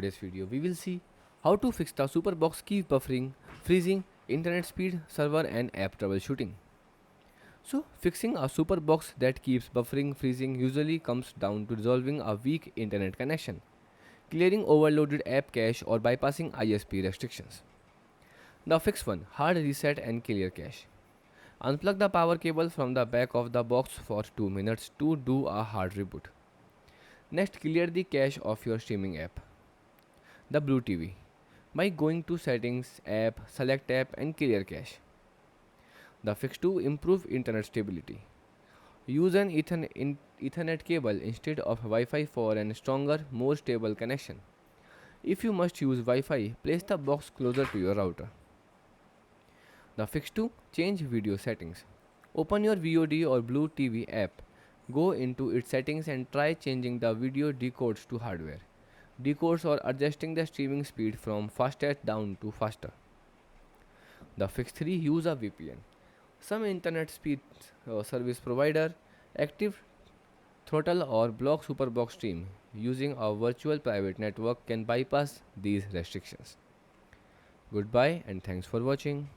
Today's video, we will see how to fix the Superbox keep buffering, freezing, internet speed, server, and app troubleshooting. So, fixing a Superbox that keeps buffering, freezing usually comes down to resolving a weak internet connection, clearing overloaded app cache, or bypassing ISP restrictions. The fix 1: hard reset and clear cache. Unplug the power cable from the back of the box for 2 minutes to do a hard reboot. Next, clear the cache of your streaming app, the Blue TV, by going to Settings, App, Select App, and Clear Cache. The fix 2: improve internet stability. Use an Ethernet cable instead of Wi Fi for a stronger, more stable connection. If you must use Wi Fi, place the box closer to your router. The fix 2: change video settings. Open your VOD or Blue TV app. Go into its settings and try changing the video decodes to hardware decodes or adjusting the streaming speed from fastest down to faster. The fix 3: use a VPN. Some internet speed service provider active throttle or block Superbox stream using a virtual private network can bypass these restrictions. Goodbye and thanks for watching.